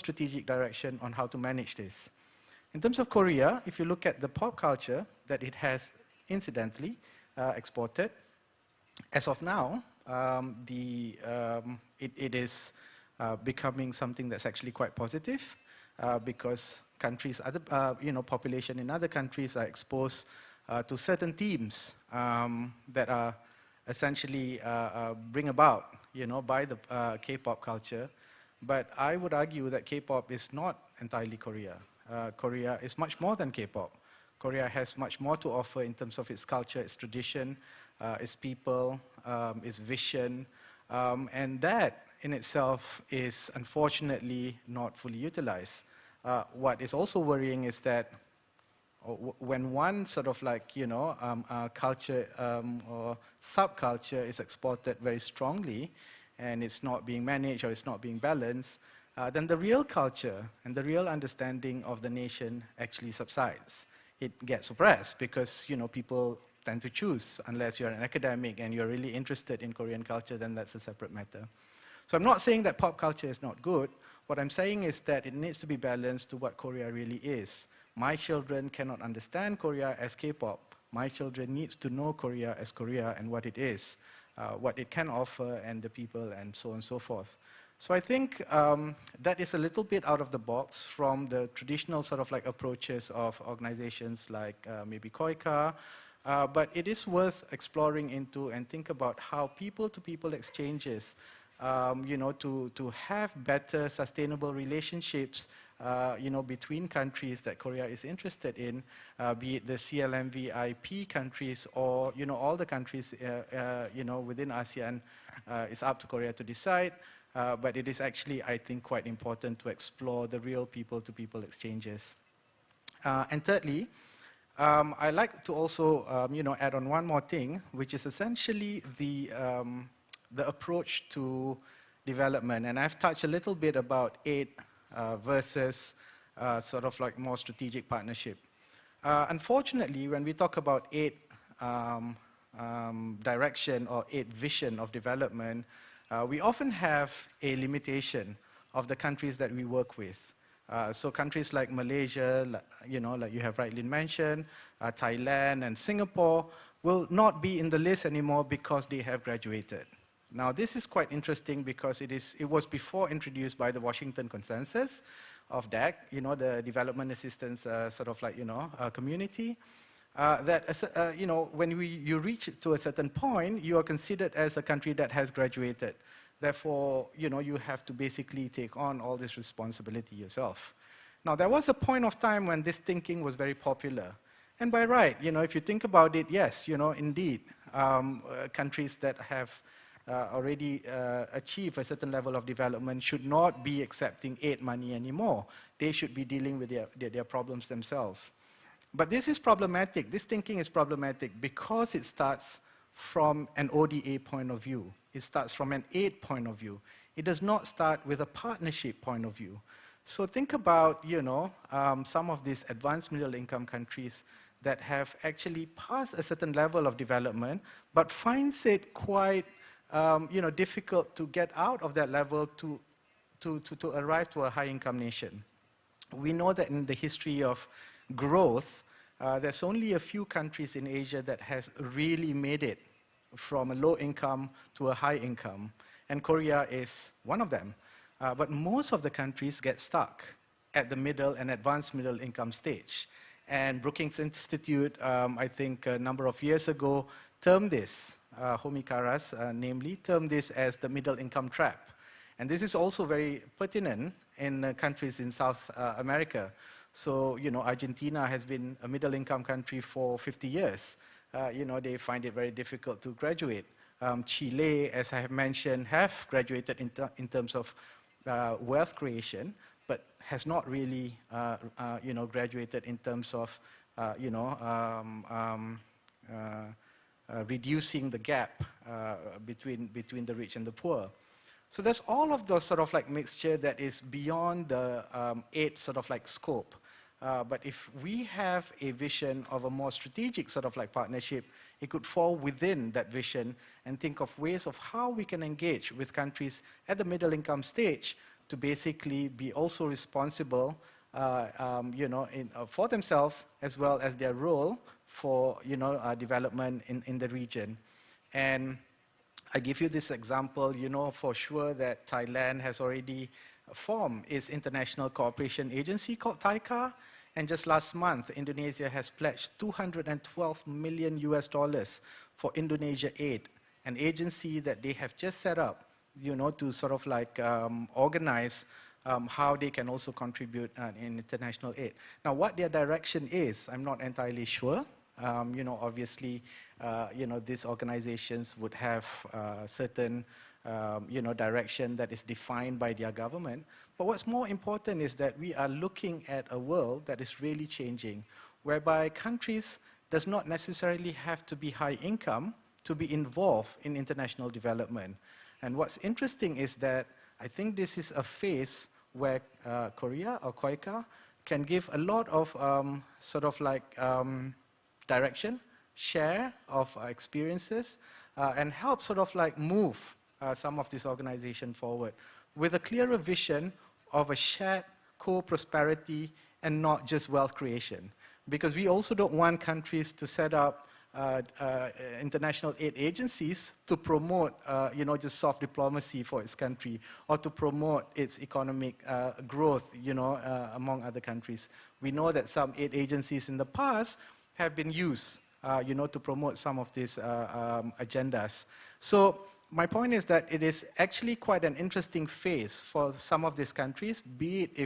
strategic direction on how to manage this. In terms of Korea, if you look at the pop culture that it has incidentally exported, as of now, it is becoming something that's actually quite positive because countries, population in other countries are exposed to certain themes that are essentially bring about, by the K-pop culture. But I would argue that K-pop is not entirely Korea. Korea is much more than K-pop. Korea has much more to offer in terms of its culture, its tradition, its people, its vision, and that in itself is unfortunately not fully utilized. What is also worrying is that when one sort of culture or subculture is exported very strongly and it's not being managed or it's not being balanced, then the real culture and the real understanding of the nation actually subsides. It gets suppressed because people tend to choose. Unless you're an academic and you're really interested in Korean culture, then that's a separate matter. So I'm not saying that pop culture is not good. What I'm saying is that it needs to be balanced to what Korea really is. My children cannot understand Korea as K-pop. My children need to know Korea as Korea and what it is, what it can offer and the people and so on and so forth. So I think that is a little bit out of the box from the traditional approaches of organizations like maybe KOICA, but it is worth exploring into and think about how people-to-people exchanges, to have better sustainable relationships, between countries that Korea is interested in, be it the CLMV-IP countries or, all the countries, within ASEAN. It's up to Korea to decide, but it is actually, I think, quite important to explore the real people-to-people exchanges. And thirdly, I'd like to also, add on one more thing, which is essentially the approach to development. And I've touched a little bit about aid versus more strategic partnership. Unfortunately, when we talk about aid direction or aid vision of development, we often have a limitation of the countries that we work with. So countries like Malaysia, like you have rightly mentioned, Thailand and Singapore will not be in the list anymore because they have graduated. Now this is quite interesting because it was before introduced by the Washington Consensus of DAC, the Development Assistance community. That when you reach to a certain point, you are considered as a country that has graduated. Therefore, you have to basically take on all this responsibility yourself. Now, there was a point of time when this thinking was very popular. And by right, if you think about it, yes, indeed, countries that have already achieved a certain level of development should not be accepting aid money anymore. They should be dealing with their problems themselves. But this is problematic. This thinking is problematic because it starts from an ODA point of view. It starts from an aid point of view. It does not start with a partnership point of view. So think about, some of these advanced middle income countries that have actually passed a certain level of development, but finds it quite, difficult to get out of that level to arrive to a high income nation. We know that in the history of growth, there's only a few countries in Asia that has really made it from a low income to a high income, and Korea is one of them. But most of the countries get stuck at the middle and advanced middle income stage. And Brookings Institute, I think a number of years ago, termed this, Homi Karas namely, termed this as the middle income trap. And this is also very pertinent in countries in South America. So, Argentina has been a middle income country for 50 years. They find it very difficult to graduate. Chile, as I have mentioned, have graduated in terms of wealth creation, but has not really, graduated in terms of, reducing the gap between the rich and the poor. So there's all of those mixture that is beyond the aid scope. But if we have a vision of a more strategic partnership, it could fall within that vision and think of ways of how we can engage with countries at the middle income stage, to basically be also responsible for themselves as well as their role for development in the region. And I give you this example, for sure that Thailand has already formed its international cooperation agency called TICA, and just last month, Indonesia has pledged $212 million for Indonesia Aid, an agency that they have just set up, to sort of like organize how they can also contribute in international aid. Now, what their direction is, I'm not entirely sure. Obviously, these organizations would have certain, direction that is defined by their government. But what's more important is that we are looking at a world that is really changing, whereby countries does not necessarily have to be high income to be involved in international development. And what's interesting is that I think this is a phase where Korea or KOICA can give a lot of direction, share of experiences, and help sort of like move some of this organization forward with a clearer vision of a shared co-prosperity and not just wealth creation. Because we also don't want countries to set up international aid agencies to promote, just soft diplomacy for its country or to promote its economic growth, among other countries. We know that some aid agencies in the past have been used, to promote some of these agendas. So my point is that it is actually quite an interesting phase for some of these countries, be it if